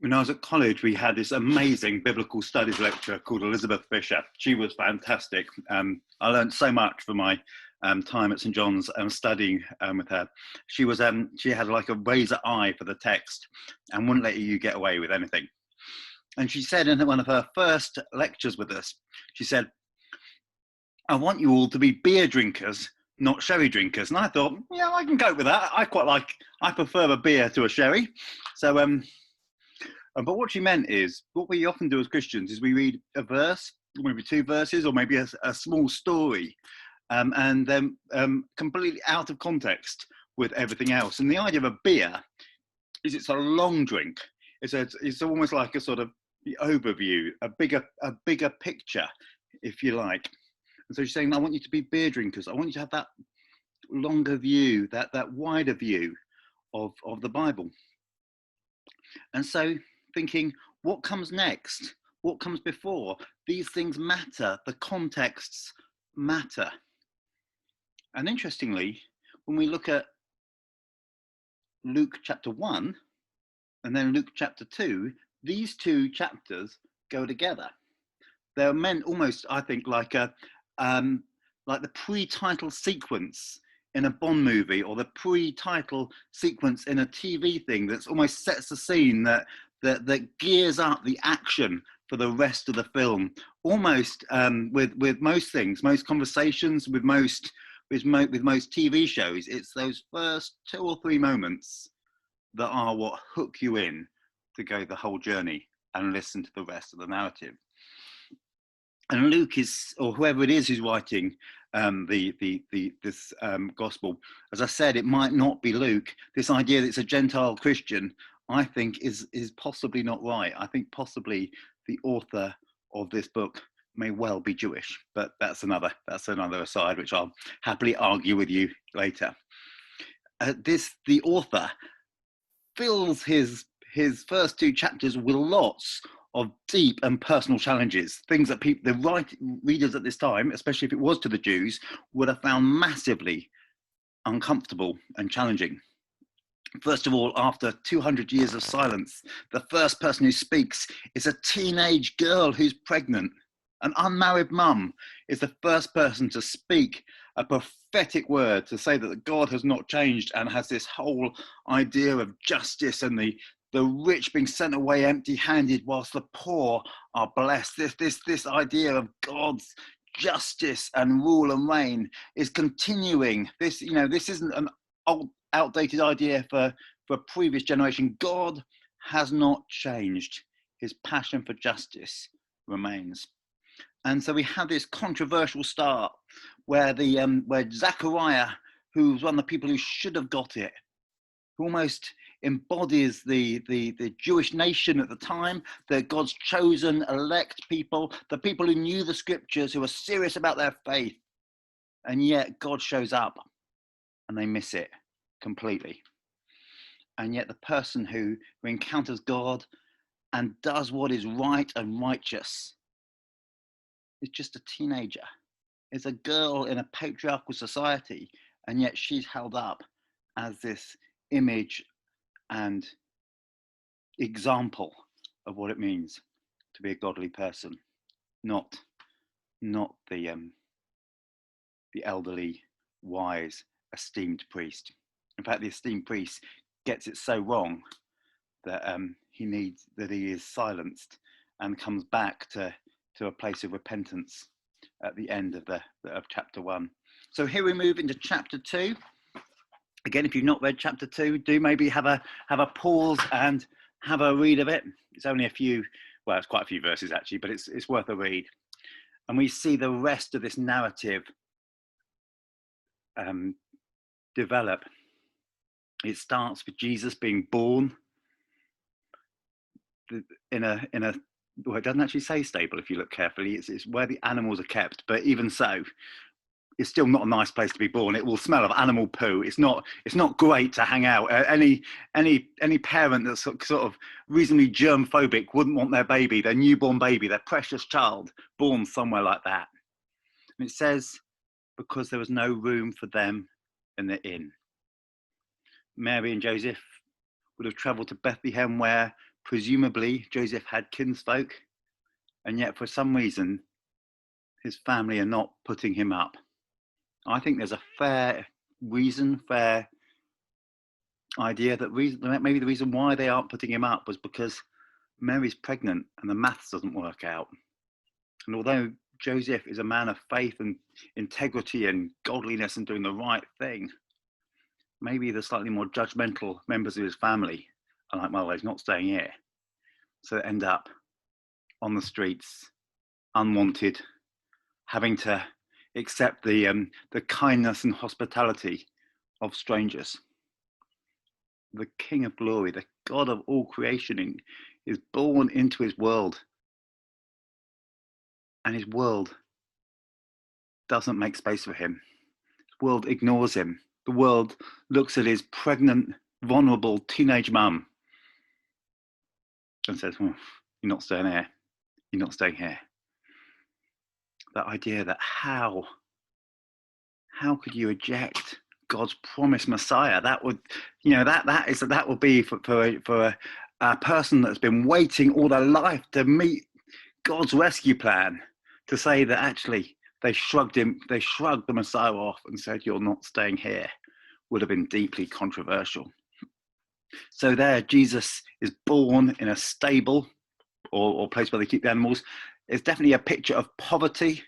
When I was at college, we had this amazing biblical studies lecturer called Elizabeth Fisher. She was fantastic. I learned so much from my time at St John's studying with her. She had like a razor eye for the text and wouldn't let you get away with anything. And she said in one of her first lectures with us, she said, "I want you all to be beer drinkers, not sherry drinkers." And I thought, yeah, I can cope with that. I prefer a beer to a sherry. So, but what she meant is, what we often do as Christians is we read a verse, or maybe two verses, or maybe a small story, and then completely out of context with everything else. And the idea of a beer is it's a long drink. It's almost like a sort of the overview, a bigger picture, if you like. And so she's saying, I want you to be beer drinkers. I want you to have that longer view, that wider view of the Bible. And so thinking, what comes next? What comes before? These things matter. The contexts matter. And interestingly, when we look at Luke chapter 1 and then Luke chapter 2, these two chapters go together. They're meant almost, I think, like the pre-title sequence in a Bond movie, or the pre-title sequence in a TV thing that's almost sets the scene that gears up the action for the rest of the film. Almost with most things, most conversations, with most TV shows, it's those first 2 or 3 moments that are what hook you in to go the whole journey and listen to the rest of the narrative. And Luke is, or whoever it is who's writing this gospel, as I said, it might not be Luke. This idea that it's a Gentile Christian, I think, is possibly not right. I think possibly the author of this book may well be Jewish, but that's another aside, which I'll happily argue with you later. The author fills his first 2 chapters with lots of deep and personal challenges, things that the readers at this time, especially if it was to the Jews, would have found massively uncomfortable and challenging. First of all, after 200 years of silence, the first person who speaks is a teenage girl who's pregnant. An unmarried mum is the first person to speak a prophetic word, to say that God has not changed and has this whole idea of justice and the rich being sent away empty-handed whilst the poor are blessed. This idea of God's justice and rule and reign is continuing. This isn't an old, outdated idea for a previous generation. God has not changed. His passion for justice remains. And so we have this controversial start where where Zechariah, who's one of the people who should have got it, who almost embodies the Jewish nation at the time, God's chosen elect people, the people who knew the scriptures, who were serious about their faith, and yet God shows up and they miss it completely. And yet the person who encounters God and does what is right and righteous is just a teenager. It's a girl in a patriarchal society, and yet she's held up as this image and example of what it means to be a godly person, not the elderly, wise, esteemed priest. In fact, the esteemed priest gets it so wrong that he is silenced and comes back to a place of repentance at the end of chapter 1. So here we move into chapter 2. Again, if you've not read chapter 2, do maybe have a pause and have a read of it. It's only it's quite a few verses actually, but it's worth a read. And we see the rest of this narrative develop. It starts with Jesus being born in a well, it doesn't actually say stable if you look carefully. It's where the animals are kept, but even so, it's still not a nice place to be born. It will smell of animal poo. It's not great to hang out. Any parent that's sort of reasonably germ phobic wouldn't want their newborn baby, their precious child, born somewhere like that. And it says, because there was no room for them in the inn. Mary and Joseph would have travelled to Bethlehem, where Presumably, Joseph had kinsfolk, and yet for some reason, his family are not putting him up. I think there's a fair idea that maybe the reason why they aren't putting him up was because Mary's pregnant and the maths doesn't work out. And although Joseph is a man of faith and integrity and godliness and doing the right thing, maybe the slightly more judgmental members of his family are like, well, he's not staying here. So they end up on the streets, unwanted, having to accept the kindness and hospitality of strangers. The King of Glory, the God of all creation, is born into his world, and his world doesn't make space for him. His world ignores him. The world looks at his pregnant, vulnerable teenage mum and says, oh, you're not staying here. You're not staying here. That idea that how could you reject God's promised Messiah? That would, that would be for a person that's been waiting all their life to meet God's rescue plan, to say that actually they shrugged the Messiah off and said, you're not staying here, would have been deeply controversial. So there, Jesus is born in a stable or place where they keep the animals. It's definitely a picture of poverty,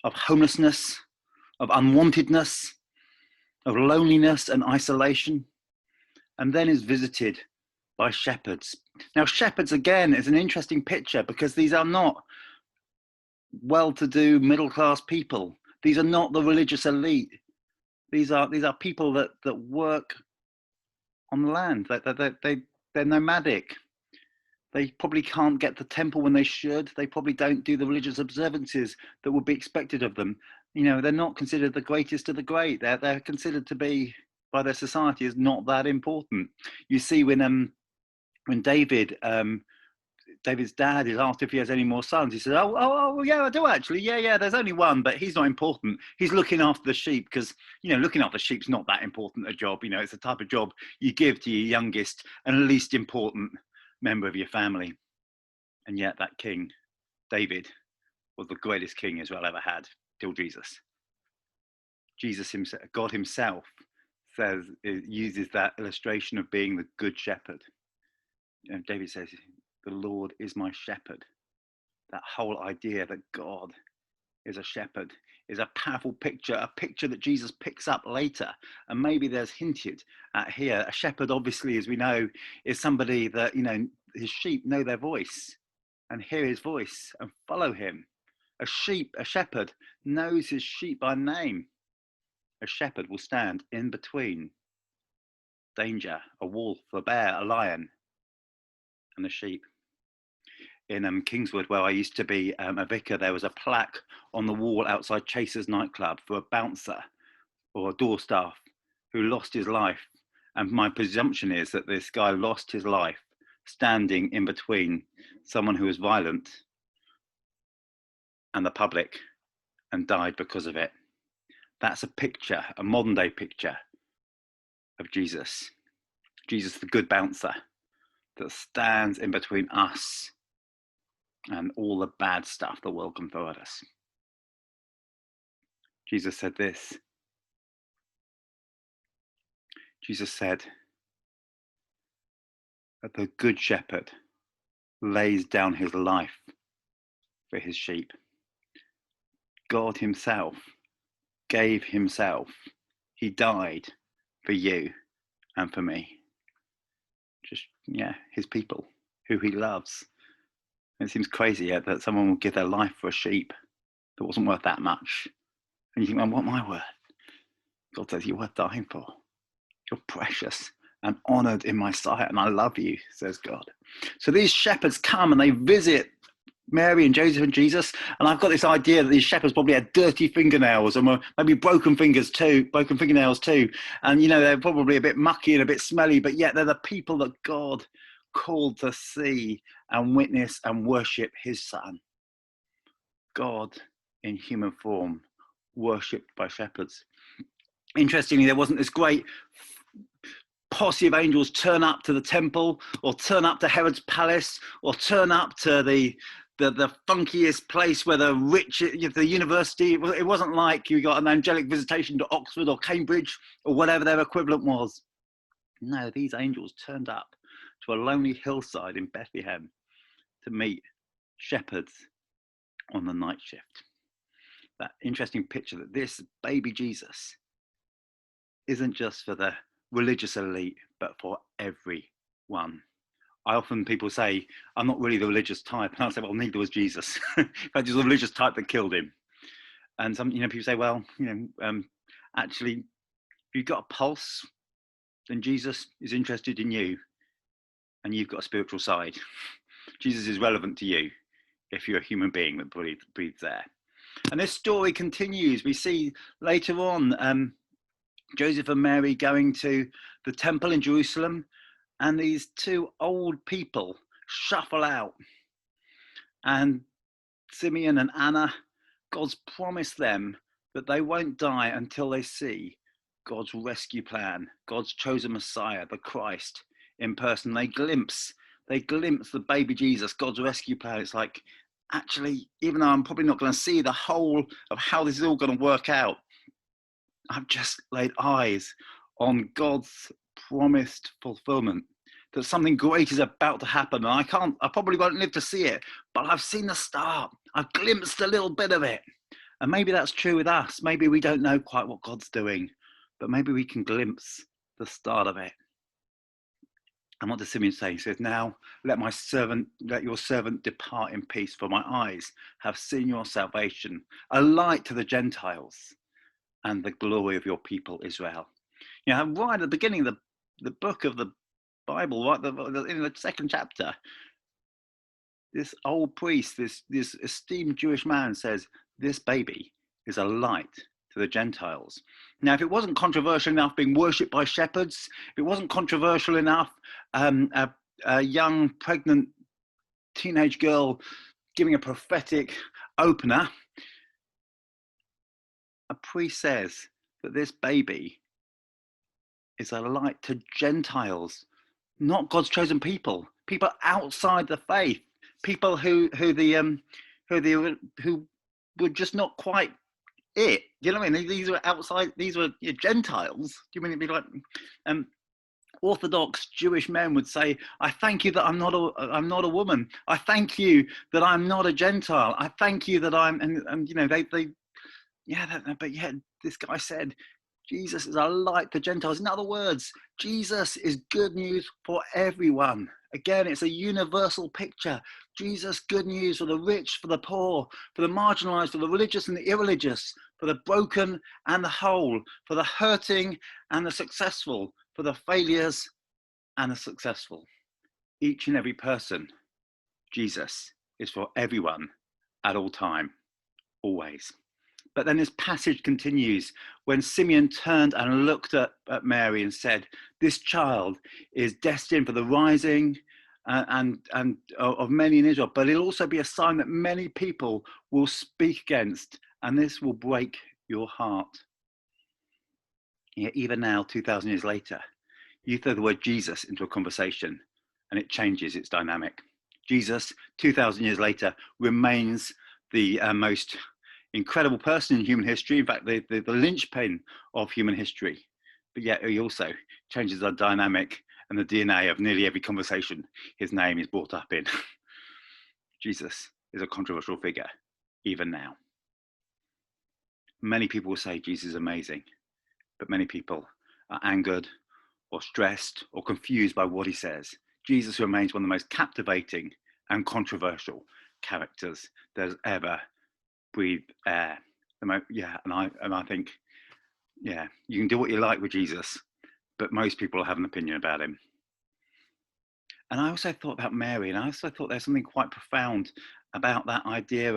of homelessness, of unwantedness, of loneliness and isolation, and then is visited by shepherds. Now, shepherds, again, is an interesting picture because these are not well-to-do middle-class people. These are not the religious elite. These are people that work on the land. They're nomadic. They probably can't get to the temple when they should. They probably don't do the religious observances that would be expected of them. They're not considered the greatest of the great. They're considered to be, by their society, as not that important. You see when David's dad is asked if he has any more sons, he says, oh yeah, I do actually. Yeah, there's only one, but he's not important. He's looking after the sheep, because looking after sheep's not that important a job. It's the type of job you give to your youngest and least important member of your family. And yet that king, David, was the greatest king Israel ever had till Jesus. Jesus himself, God himself, uses that illustration of being the good shepherd. David says, the Lord is my shepherd. That whole idea that God is a shepherd is a powerful picture, a picture that Jesus picks up later. And maybe there's hinted at here. A shepherd, obviously, as we know, is somebody that, his sheep know their voice and hear his voice and follow him. A shepherd knows his sheep by name. A shepherd will stand in between danger, a wolf, a bear, a lion, and the sheep. In Kingswood, where I used to be a vicar, there was a plaque on the wall outside Chaser's nightclub for a bouncer or a door staff who lost his life. And my presumption is that this guy lost his life standing in between someone who was violent and the public and died because of it. That's a picture, a modern day picture of Jesus. Jesus, the good bouncer that stands in between us and all the bad stuff the world can throw at us. Jesus said this. Jesus said that the good shepherd lays down his life for his sheep. God himself gave himself. He died for you and for me. His people, who he loves. It seems crazy that someone would give their life for a sheep that wasn't worth that much. And you think, well, what am I worth? God says, you're worth dying for. You're precious and honoured in my sight, and I love you, says God. So these shepherds come and they visit Mary and Joseph and Jesus, and I've got this idea that these shepherds probably had dirty fingernails and maybe broken fingernails too, and they're probably a bit mucky and a bit smelly, but yet they're the people that God called to see and witness and worship his son. God in human form, worshipped by shepherds. Interestingly, there wasn't this great posse of angels turn up to the temple, or turn up to Herod's palace, or turn up to the funkiest place where the rich, the university. It wasn't like you got an angelic visitation to Oxford or Cambridge or whatever their equivalent was. No, these angels turned up to a lonely hillside in Bethlehem to meet shepherds on the night shift. That interesting picture that this baby Jesus isn't just for the religious elite, but for everyone. I often, people say, I'm not really the religious type. And I say, well, neither was Jesus. In fact, it was the religious type that killed him. And some, people say, well, actually, if you've got a pulse, then Jesus is interested in you, and you've got a spiritual side. Jesus is relevant to you if you're a human being that breathes air. And this story continues. We see later on Joseph and Mary going to the temple in Jerusalem, and these two old people shuffle out. And Simeon and Anna, God's promised them that they won't die until they see God's rescue plan, God's chosen Messiah, the Christ in person. They glimpse the baby Jesus, God's rescue plan. It's like, actually, even though I'm probably not going to see the whole of how this is all going to work out, I've just laid eyes on God's promised fulfillment, that something great is about to happen. And I probably won't live to see it, but I've seen the start. I've glimpsed a little bit of it. And maybe that's true with us. Maybe we don't know quite what God's doing, but maybe we can glimpse the start of it. And what does Simeon say? He says, now let your servant depart in peace, for my eyes have seen your salvation, a light to the Gentiles and the glory of your people Israel. Right at the beginning of the book of the Bible, right in the second chapter, this old priest, this esteemed Jewish man says, this baby is a light to the Gentiles. Now, if it wasn't controversial enough being worshipped by shepherds, if it wasn't controversial enough, a young pregnant teenage girl giving a prophetic opener, a priest says that this baby is a light to Gentiles, not God's chosen people outside the faith, people who were just not quite it. You know what I mean? These were outside. These were Gentiles. Do you mean it'd be like Orthodox Jewish men would say, "I thank you that I'm not a woman. I thank you that I'm not a Gentile. I thank you that I'm." And but yet this guy said, Jesus is a light to Gentiles. In other words, Jesus is good news for everyone. Again, it's a universal picture. Jesus, good news for the rich, for the poor, for the marginalized, for the religious and the irreligious, for the broken and the whole, for the hurting and the successful, for the failures and the successful. Each and every person, Jesus is for everyone at all time, always. But then this passage continues when Simeon turned and looked at Mary and said, this child is destined for the rising and of many in Israel, but it'll also be a sign that many people will speak against, and this will break your heart. Even now, 2,000 years later, you throw the word Jesus into a conversation and it changes its dynamic. Jesus, 2,000 years later, remains the most incredible person in human history. In fact, the linchpin of human history. But yet he also changes the dynamic and the DNA of nearly every conversation his name is brought up in. Jesus is a controversial figure, even now. Many people will say Jesus is amazing, but many people are angered or stressed or confused by what he says. Jesus remains one of the most captivating and controversial characters there's ever breathed air. And I think, you can do what you like with Jesus, but most people have an opinion about him. And I also thought about Mary, and I also thought there's something quite profound about that idea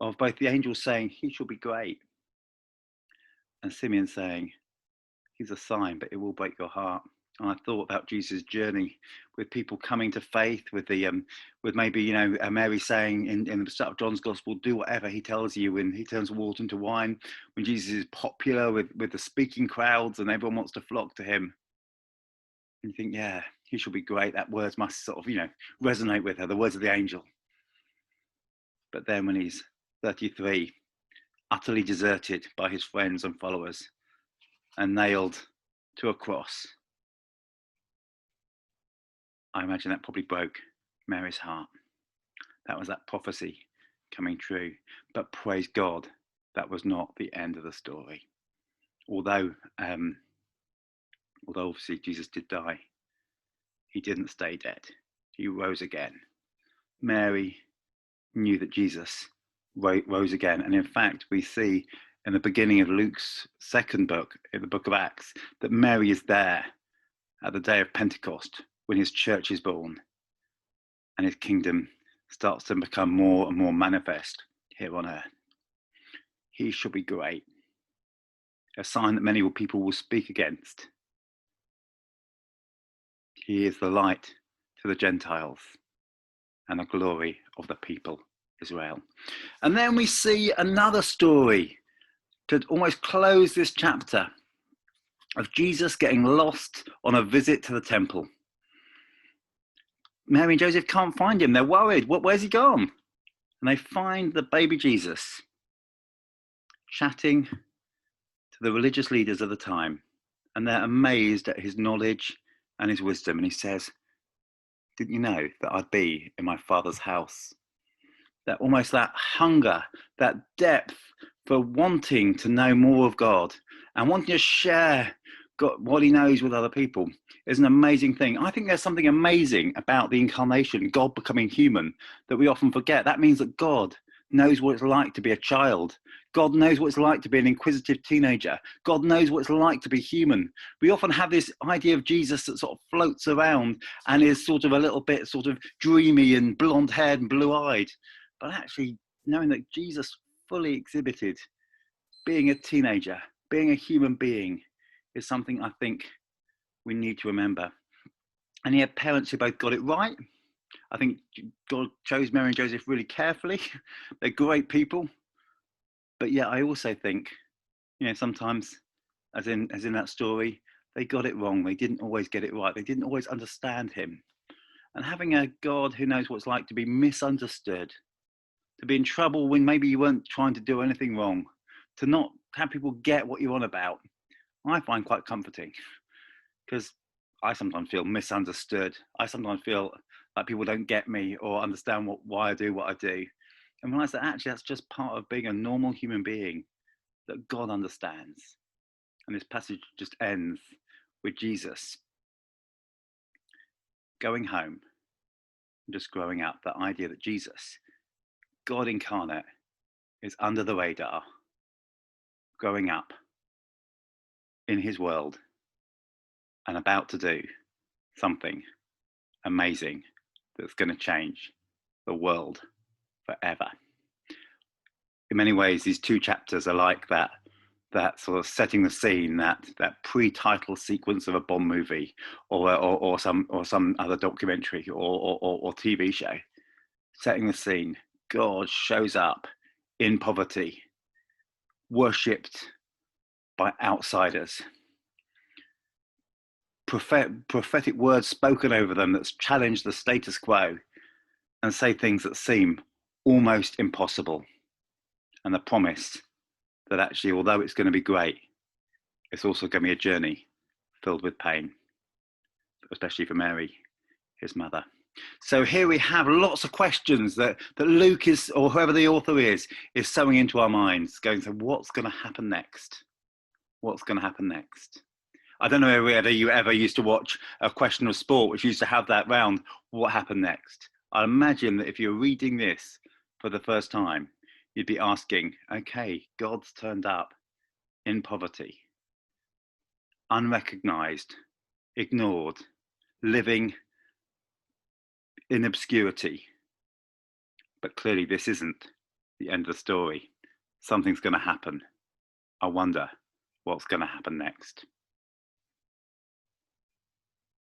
of both the angels saying, he shall be great, and Simeon saying, he's a sign, but it will break your heart. And I thought about Jesus' journey with people coming to faith, with maybe Mary saying in the start of John's Gospel, do whatever he tells you, when he turns water into wine, when Jesus is popular with the speaking crowds and everyone wants to flock to him. And you think, yeah, he shall be great. That words must sort of, resonate with her, the words of the angel. But then when he's 33, utterly deserted by his friends and followers and nailed to a cross, I imagine that probably broke Mary's heart. That was that prophecy coming true. But praise God, that was not the end of the story. Although obviously Jesus did die, he didn't stay dead. He rose again. Mary knew that Jesus rose again. And in fact, we see in the beginning of Luke's second book, in the book of Acts, that Mary is there at the day of Pentecost when his church is born and his kingdom starts to become more and more manifest here on earth. He shall be great, a sign that many people will speak against. He is the light to the Gentiles and the glory of the people Israel. And then we see another story to almost close this chapter of Jesus getting lost on a visit to the temple. Mary and Joseph can't find him. They're worried. Where's he gone? And they find the baby Jesus chatting to the religious leaders of the time. And they're amazed at his knowledge and his wisdom. And he says, didn't you know that I'd be in my Father's house? That almost that hunger, that depth for wanting to know more of God and wanting to share God, what he knows with other people is an amazing thing. I think there's something amazing about the incarnation, God becoming human, that we often forget. That means that God knows what it's like to be a child. God knows what it's like to be an inquisitive teenager. God knows what it's like to be human. We often have this idea of Jesus that sort of floats around and is sort of a little bit sort of dreamy and blonde haired and blue eyed. But actually knowing that Jesus fully exhibited being a teenager, being a human being, is something I think we need to remember. And he had parents who both got it right. I think God chose Mary and Joseph really carefully. They're great people. But yeah, I also think, sometimes, as in that story, they got it wrong. They didn't always get it right. They didn't always understand him. And having a God who knows what it's like to be misunderstood, to be in trouble when maybe you weren't trying to do anything wrong, to not have people get what you're on about, I find quite comforting, because I sometimes feel misunderstood. I sometimes feel like people don't get me or understand why I do what I do. And realize that actually that's just part of being a normal human being that God understands. And this passage just ends with Jesus going home and just growing up. That idea that Jesus, God incarnate, is under the radar, growing up in his world and about to do something amazing that's going to change the world forever. In many ways, these two chapters are like that sort of setting the scene, that pre-title sequence of a Bond movie or some other documentary or TV show. Setting the scene, God shows up in poverty, worshipped by outsiders. Prophetic words spoken over them that's challenge the status quo and say things that seem almost impossible. And the promise that actually, although it's going to be great, it's also going to be a journey filled with pain, especially for Mary, his mother. So here we have lots of questions that Luke is, or whoever the author is sowing into our minds, going, so what's going to happen next? What's going to happen next? I don't know whether you ever used to watch A Question of Sport, which used to have that round, what happened next? I imagine that if you're reading this for the first time, you'd be asking, okay, God's turned up in poverty, unrecognized, ignored, living in obscurity. But clearly this isn't the end of the story. Something's going to happen. I wonder what's going to happen next.